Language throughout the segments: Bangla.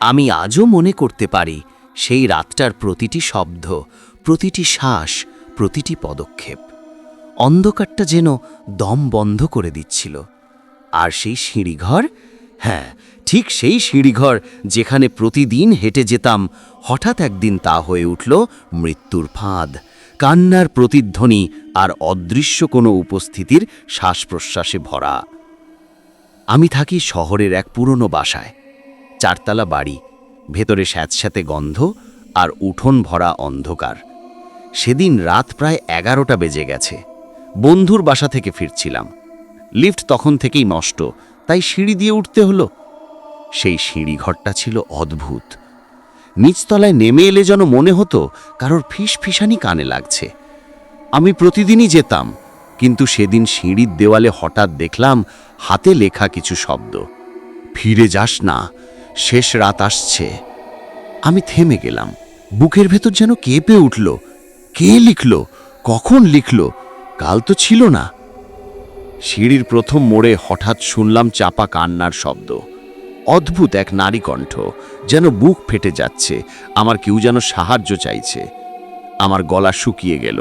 আমি আজও মনে করতে পারি সেই রাতটার প্রতিটি শব্দ, প্রতিটি শ্বাস, প্রতিটি পদক্ষেপ। অন্ধকারটা যেন দম বন্ধ করে দিচ্ছিল। আর সেই সিঁড়িঘর, হ্যাঁ, ঠিক সেই সিঁড়িঘর যেখানে প্রতিদিন হেঁটে যেতাম, হঠাৎ একদিন তা হয়ে উঠল মৃত্যুর ফাঁদ, কান্নার প্রতিধ্বনি আর অদৃশ্য কোনো উপস্থিতির শ্বাস প্রশ্বাসে ভরা। আমি থাকি শহরের এক পুরনো বাসায়, 4 তলা বাড়ি, ভেতরে স্যাঁতস্যাঁতে গন্ধ আর উঠোন ভরা অন্ধকার। সেদিন রাত প্রায় 11টা বেজে গেছে। বন্ধুর বাসা থেকে ফিরছিলাম। লিফট তখন থেকেই নষ্ট, তাই সিঁড়ি দিয়ে উঠতে হলো। সেই সিঁড়িঘরটা ছিল অদ্ভুত। নিচতলায় নেমে এলে যেন মনে হতো কারোর ফিসফিসানি কানে লাগছে। আমি প্রতিদিনই যেতাম, কিন্তু সেদিন সিঁড়ির দেওয়ালে হঠাৎ দেখলাম হাতে লেখা কিছু শব্দ। ফিরে যাস না, শেষ রাত আসছে। আমি থেমে গেলাম। বুকের ভেতর যেন কেঁপে উঠল। কে লিখল? কখন লিখল? কাল তো ছিল না। সিঁড়ির প্রথম মোড়ে হঠাৎ শুনলাম চাপা কান্নার শব্দ। অদ্ভুত এক নারী কণ্ঠ, যেন বুক ফেটে যাচ্ছে, আমার কেউ যেন সাহায্য চাইছে। আমার গলা শুকিয়ে গেল,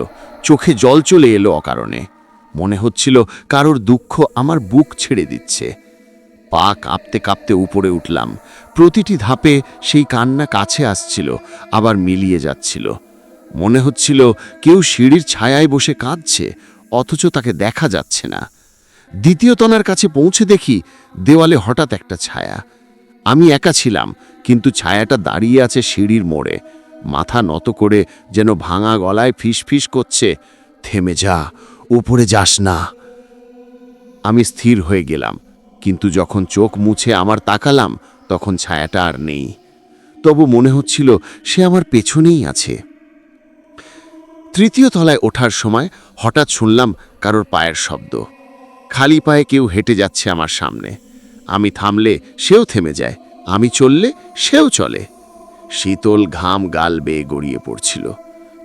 চোখে জল চলে এলো অকারণে। মনে হচ্ছিল কারোর দুঃখ আমার বুক ছেড়ে দিচ্ছে। পা কাঁপতে কাঁপতে উপরে উঠলাম। প্রতিটি ধাপে সেই কান্না কাছে আসছিল, আবার মিলিয়ে যাচ্ছিল। মনে হচ্ছিল কেউ সিঁড়ির ছায়ায় বসে কাঁদছে, অথচ তাকে দেখা যাচ্ছে না। দ্বিতীয় তলার কাছে পৌঁছে দেখি দেওয়ালে হঠাৎ একটা ছায়া। আমি একা ছিলাম, কিন্তু ছায়াটা দাঁড়িয়ে আছে সিঁড়ির মোড়ে, মাথা নত করে যেন ভাঙা গলায় ফিসফিস করছে, থেমে যা, উপরে যাস না। আমি স্থির হয়ে গেলাম, কিন্তু যখন চোখ মুছে আমার তাকালাম, তখন ছায়াটা আর নেই। তবু মনে হচ্ছিল সে আমার পেছনেই আছে। তৃতীয় তলায় ওঠার সময় হঠাৎ শুনলাম কারোর পায়ের শব্দ। খালি পায়ে কেউ হেঁটে যাচ্ছে আমার সামনে। আমি থামলে সেও থেমে যায়, আমি চললে সেও চলে। শীতল ঘাম গাল বেয়ে গড়িয়ে পড়ছিল।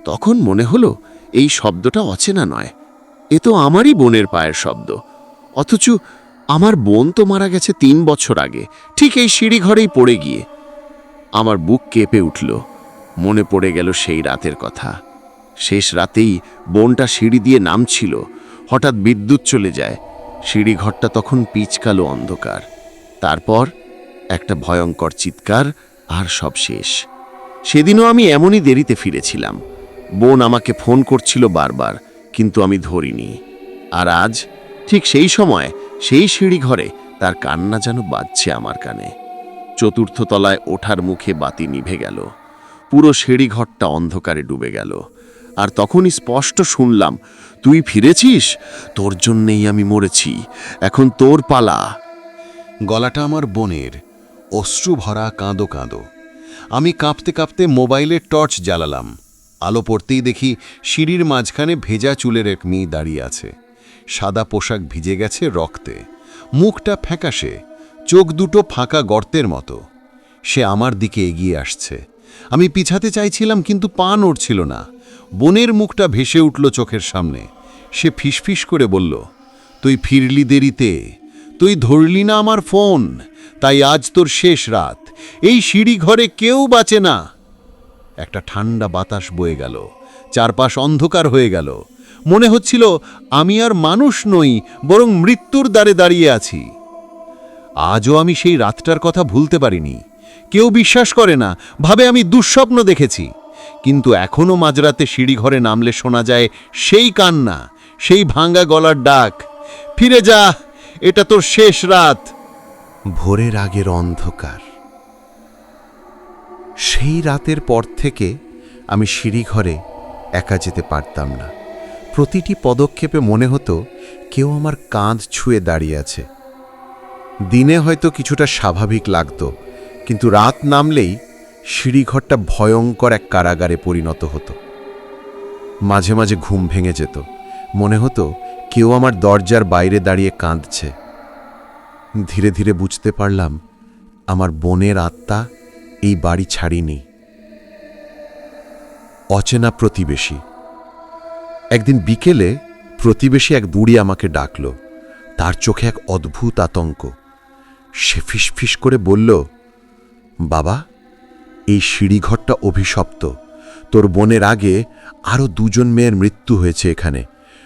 তখন মনে হলো এই শব্দটা অচেনা নয়, এ তো আমারই বোনের পায়ের শব্দ। অথচ আমার বোন তো মারা গেছে 3 বছর আগে, ঠিক এই সিঁড়িঘরেই পড়ে গিয়ে। আমার বুক কেঁপে উঠল। মনে পড়ে গেল সেই রাতের কথা। শেষ রাতেই বোনটা সিঁড়ি দিয়ে নামছিল, হঠাৎ বিদ্যুৎ চলে যায়। সিঁড়িঘরটা তখন পিচকালো অন্ধকার। তারপর একটা ভয়ঙ্কর চিৎকার, আর সব শেষ। সেদিনও আমি এমনই দেরিতে ফিরেছিলাম। বোন আমাকে ফোন করছিল বারবার, কিন্তু আমি ধরিনি। আর আজ ঠিক সেই সময় সেই সিঁড়িঘরে তার কান্না যেন বাজছে আমার কানে। চতুর্থ তলায় ওঠার মুখে বাতি নিভে গেল। পুরো সিঁড়িঘরটা অন্ধকারে ডুবে গেল। আর তখনই স্পষ্ট শুনলাম, তুই ফিরেছিস, তোর জন্যেই আমি মরেছি, এখন তোর পালা। গলাটা আমার বোনের, অশ্রু ভরা কাঁদো কাঁদো। আমি কাঁপতে কাঁপতে মোবাইলের টর্চ জ্বালালাম। আলো পড়তেই দেখি সিঁড়ির মাঝখানে ভেজা চুলের এক মেয়ে দাঁড়িয়ে আছে। সাদা পোশাক ভিজে গেছে রক্তে, মুখটা ফ্যাকাশে, চোখ দুটো ফাঁকা গর্তের মতো। সে আমার দিকে এগিয়ে আসছে। আমি পিছাতে চাইছিলাম, কিন্তু পা নড়ছিল না। বোনের মুখটা ভেসে উঠল চোখের সামনে। সে ফিসফিস করে বলল, তুই ফিরলি দেরিতে, তুই ধরলি না আমার ফোন, তাই আজ তোর শেষ রাত। এই সিঁড়ি ঘরে কেউ বাঁচে না। একটা ঠান্ডা বাতাস বয়ে গেল, চারপাশ অন্ধকার হয়ে গেল। মনে হচ্ছিল আমি আর মানুষ নই, বরং মৃত্যুর দ্বারে দাঁড়িয়ে আছি। আজও আমি সেই রাতটার কথা ভুলতে পারিনি। কেউ বিশ্বাস করে না, ভাবে আমি দুঃস্বপ্ন দেখেছি। কিন্তু এখনো মাঝরাতে সিঁড়িঘরে নামলে শোনা যায় সেই কান্না, সেই ভাঙা গলার ডাক, ফিরে যা, এটা তোর শেষ রাত। ভোরের আগের অন্ধকার। সেই রাতের পর থেকে আমি সিঁড়িঘরে একা যেতে পারতাম না। প্রতিটি পদক্ষেপে মনে হতো কেউ আমার কাঁধ ছুঁয়ে দাঁড়িয়ে আছে। দিনে হয়তো কিছুটা স্বাভাবিক লাগতো, কিন্তু রাত নামলেই সিঁড়িঘরটা ভয়ঙ্কর এক কারাগারে পরিণত হতো। মাঝে মাঝে ঘুম ভেঙে যেত, মনে হতো কেউ আমার দরজার বাইরে দাঁড়িয়ে কাঁদছে। ধীরে ধীরে বুঝতে পারলাম আমার বোনের আত্মা এই বাড়ি ছাড়িনি। অচেনা প্রতিবেশী। একদিন বিকেলে প্রতিবেশী এক বুড়ি আমাকে ডাকল। তার চোখে এক অদ্ভুত আতঙ্ক। সে ফিসফিস করে বলল, বাবা, এই সিঁড়িঘরটা অভিশপ্ত। তোর বোনের আগে আরও 2জন মেয়ের মৃত্যু হয়েছে এখানে।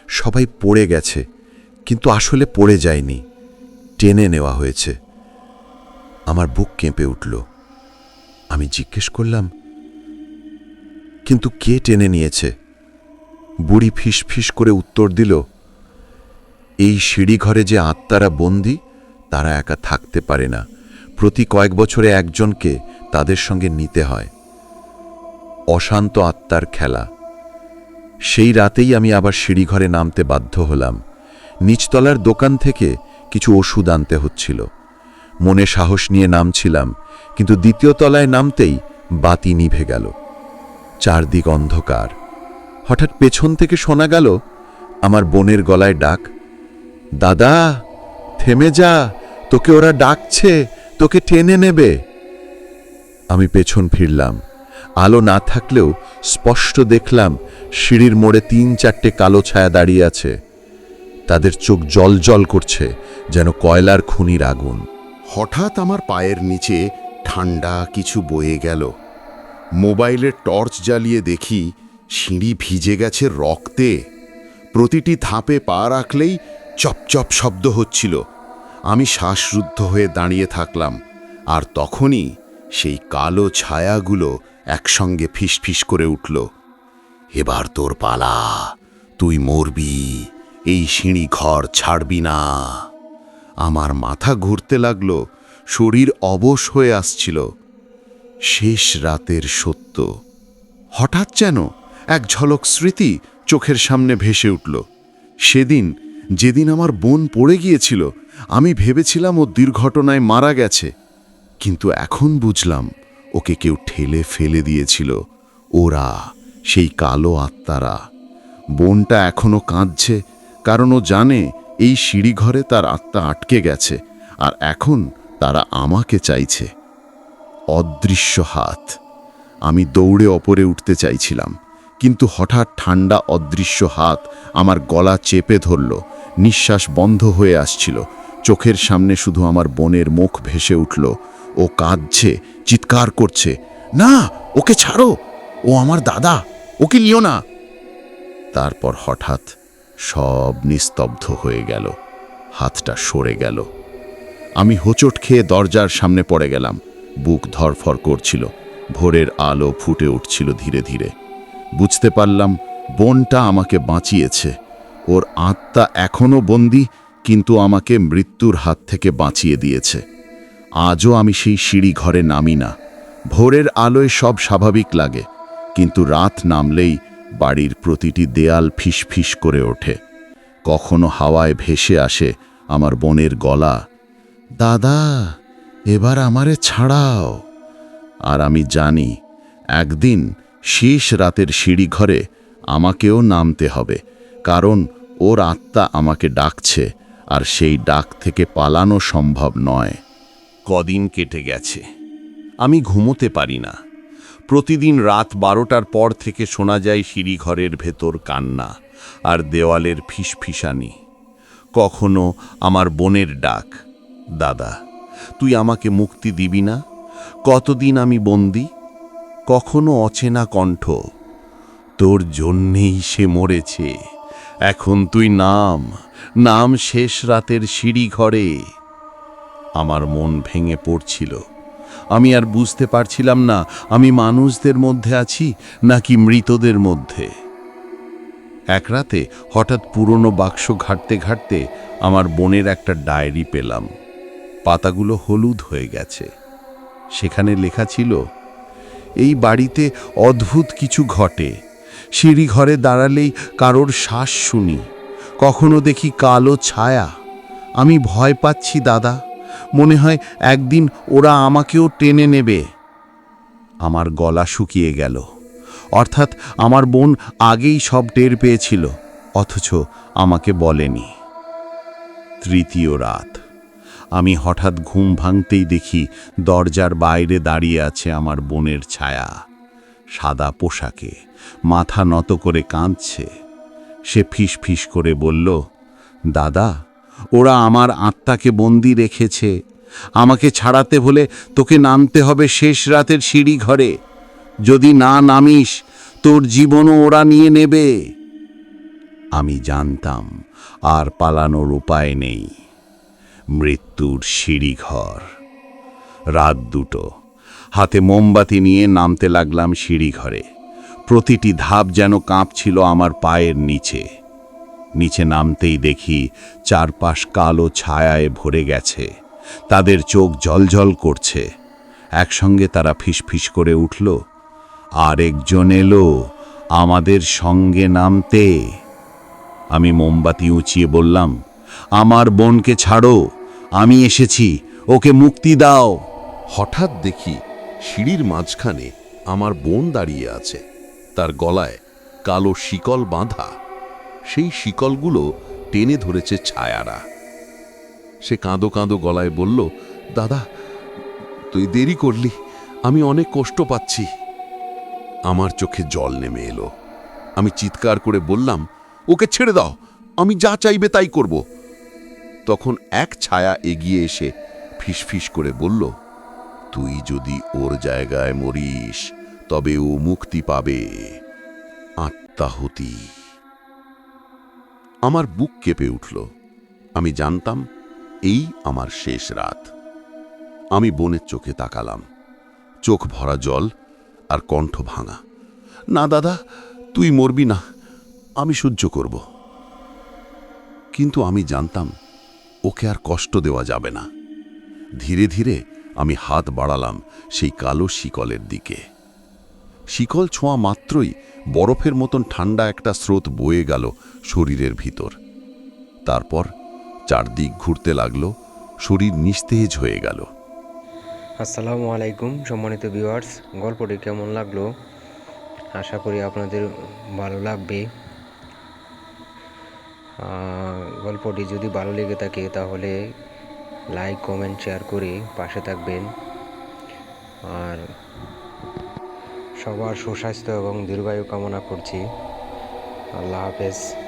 সবাই পড়ে গেছে, কিন্তু আসলে পড়ে যায়নি, টেনে নেওয়া হয়েছে। আমার বুক কেঁপে উঠল। আমি জিজ্ঞেস করলাম, কিন্তু কে টেনে নিয়েছে? বুড়ি ফিস ফিস করে উত্তর দিল, এই সিঁড়িঘরে যে আত্মারা বন্দী, তারা একা থাকতে পারে না। প্রতি কয়েক বছরে একজনকে তাদের সঙ্গে নিতে হয়। অশান্ত আত্মার খেলা। সেই রাতেই আমি আবার সিঁড়িঘরে নামতে বাধ্য হলাম। নিচতলার দোকান থেকে কিছু ওষুধ আনতে হচ্ছিল। মনে সাহস নিয়ে নামছিলাম, কিন্তু দ্বিতীয় তলায় নামতেই বাতি নিভে গেল। চারদিক অন্ধকার। হঠাৎ পেছন থেকে শোনা গেল আমার বোনের গলায় ডাক, দাদা, থেমে যা, তোকে ওরা ডাকছে, তোকে টেনে নেবে। আমি পেছন ফিরলাম। আলো না থাকলেও স্পষ্ট দেখলাম সিঁড়ির মোড়ে 3-4টে কালো ছায়া দাঁড়িয়ে আছে। তাদের চোখ জ্বলজ্বল করছে, যেন কয়লার খুনির আগুন। হঠাৎ আমার পায়ের নিচে ঠান্ডা কিছু বয়ে গেল। মোবাইলের টর্চ জ্বালিয়ে দেখি সিঁড়ি ভিজে গেছে রক্তে। প্রতিটি ধাপে পা রাখলেই চপচপ শব্দ হচ্ছিল। আমি শ্বাসরুদ্ধ হয়ে দাঁড়িয়ে থাকলাম, আর তখনই সেই কালো ছায়াগুলো একসঙ্গে ফিসফিস করে উঠল, এবার তোর পালা, তুই মরবি, এই সিঁড়ি ঘর ছাড়বি না। আমার মাথা ঘুরতে লাগলো, শরীর অবশ হয়ে আসছিল। শেষ রাতের সত্য। হঠাৎ যেন এক ঝলক স্মৃতি চোখের সামনে ভেসে উঠল। সেদিন, যেদিন আমার বোন পড়ে গিয়েছিল, আমি ভেবেছিলাম ও দুর্ঘটনায় মারা গেছে, কিন্তু এখন বুঝলাম ওকে কেউ ঠেলে ফেলে দিয়েছিল। ওরা, সেই কালো আত্মারা। বোনটা এখনো কাঁদছে, কারণ ও জানে এই সিঁড়িঘরে তার আত্মা আটকে গেছে, আর এখন তারা আমাকে চাইছে। অদৃশ্য হাত। আমি দৌড়ে ওপরে উঠতে চাইছিলাম, কিন্তু হঠাৎ ঠান্ডা অদৃশ্য হাত আমার গলা চেপে ধরল। নিঃশ্বাস বন্ধ হয়ে আসছিল। চোখের সামনে শুধু আমার বোনের মুখ ভেসে উঠল। ও কাঁদছে, চিৎকার করছে, না, ওকে ছাড়ো, ও আমার দাদা, ওকে নিও না। তারপর হঠাৎ সব নিস্তব্ধ হয়ে গেল। হাতটা সরে গেল। আমি হোঁচট খেয়ে দরজার সামনে পড়ে গেলাম। বুক ধরফর করছিল। ভোরের আলো ফুটে উঠছিল ধীরে ধীরে। বুঝতে পারলাম বোনটা আমাকে বাঁচিয়েছে। ওর আত্মা এখনো বন্দী, কিন্তু আমাকে মৃত্যুর হাত থেকে বাঁচিয়ে দিয়েছে। আজও আমি সেই সিঁড়ি ঘরে নামি না। ভোরের আলোয় সব স্বাভাবিক লাগে, কিন্তু রাত নামলেই বাড়ির প্রতিটি দেয়াল ফিসফিস করে ওঠে। কখনো হাওয়ায় ভেসে আসে আমার বোনের গলা, দাদা, এবার আমারে ছাড়াও। আর আমি জানি একদিন শেষ রাতের সিঁড়ি ঘরে আমাকেও নামতে হবে, কারণ ওর আত্মা আমাকে ডাকছে, আর সেই ডাক থেকে পালানো সম্ভব নয়। কদিন কেটে গেছে, আমি ঘুমোতে পারি না। প্রতিদিন রাত 12টার পর থেকে শোনা যায় সিঁড়িঘরের ভেতর কান্না আর দেওয়ালের ফিসফিসানি। কখনো আমার বোনের ডাক, দাদা, তুই আমাকে মুক্তি দিবি না? কতদিন আমি বন্দি? কখনো অচেনা কণ্ঠ, তোর জন্যেই সে মরেছে, এখন তুই নাম, নাম শেষ রাতের সিঁড়িঘরে। আমার মন ভেঙে পড়ছিল। আমি আর বুঝতে পারছিলাম না আমি মানুষদের মধ্যে আছি নাকি মৃতদের মধ্যে। এক রাতে হঠাৎ পুরনো বাক্স ঘাঁটতে ঘাঁটতে আমার বোনের একটা ডায়েরি পেলাম। পাতাগুলো হলুদ হয়ে গেছে। সেখানে লেখা ছিল, এই বাড়িতে অদ্ভুত কিছু ঘটে। সিঁড়িঘরে দাঁড়ালেই কারোর শ্বাস শুনি, কখনো দেখি কালো ছায়া। আমি ভয় পাচ্ছি দাদা, মনে হয় একদিন ওরা আমাকেও টেনে নেবে। আমার গলা শুকিয়ে গেল। অর্থাৎ আমার বোন আগেই সব টের পেয়েছিল, অথচ আমাকে বলেনি। তৃতীয় রাত। আমি হঠাৎ ঘুম ভাঙতেই দেখি দরজার বাইরে দাঁড়িয়ে আছে আমার বোনের ছায়া। সাদা পোশাকে, মাথা নত করে কাঁদছে। সে ফিস করে বলল, দাদা, ওরা আমার আত্মাকে বন্দি রেখেছে, আমাকে ছাড়াতে হলে তোকে নামতে হবে শেষ রাতের সিঁড়ি ঘরে। যদি না নামিস তোর জীবনও ওরা নিয়ে নেবে। আমি জানতাম আর পালানোর উপায় নেই। মৃত্যুর সিঁড়িঘর। রাত 2টো, হাতে মোমবাতি নিয়ে নামতে লাগলাম সিঁড়িঘরে। প্রতিটি ধাপ যেন কাঁপছিল আমার পায়ের নিচে। নিচে নামতেই দেখি চারপাশ কালো ছায়ায় ভরে গেছে। তাদের চোখ জ্বলজ্বল করছে। একসঙ্গে তারা ফিসফিস করে উঠল, আরেকজন এলো আমাদের সঙ্গে নামতে। আমি মোমবাতি উঁচিয়ে বললাম, আমার বোনকে ছাড়ো, আমি এসেছি, ওকে মুক্তি দাও। হঠাৎ দেখি সিঁড়ির মাঝখানে আমার বোন দাঁড়িয়ে আছে। তার গলায় কালো শিকল বাঁধা। সেই শিকলগুলো টেনে ধরেছে ছায়ারা। সে কাঁদো কাঁদো গলায় বলল, দাদা তুই দেরি করলি, আমি অনেক কষ্ট পাচ্ছি। আমার চোখে জল নেমে এলো। আমি চিৎকার করে বললাম, ওকে ছেড়ে দাও, আমি যা চাইবে তাই করব। তখন এক ছায়া এগিয়ে এসে ফিসফিস করে বলল, তুই যদি ওর জায়গায় মরিস তবে ও মুক্তি পাবে। আত্মাহুতি। আমার বুক কেঁপে উঠল। আমি জানতাম এই আমার শেষ রাত। আমি বোনের চোখে তাকালাম। চোখ ভরা জল আর কণ্ঠ ভাঙা। না দাদা, তুই মরবি না, আমি সহ্য করব। কিন্তু আমি জানতাম ওকে আর কষ্ট দেওয়া যাবে না। ধীরে ধীরে আমি হাত বাড়ালাম সেই কালো শিকলের দিকে। শিকল ছোঁয়া মাত্রই বরফের মতন ঠান্ডা একটা স্রোত বয়ে গেল শরীরের ভিতর। তারপর চারদিক ঘুরতে লাগলো, শরীর নিস্তেজ হয়ে গেল। আসসালামু আলাইকুম সম্মানিত ভিউয়ার্স, গল্পটি কেমন লাগলো আশা করি আপনাদের ভালো লাগবে। গল্পটি যদি ভালো লেগে থাকে তাহলে লাইক কমেন্ট শেয়ার করে পাশে থাকবেন। আর সবার সুস্বাস্থ্য এবং দীর্ঘায়ু কামনা করছি। আল্লাহ হাফেজ।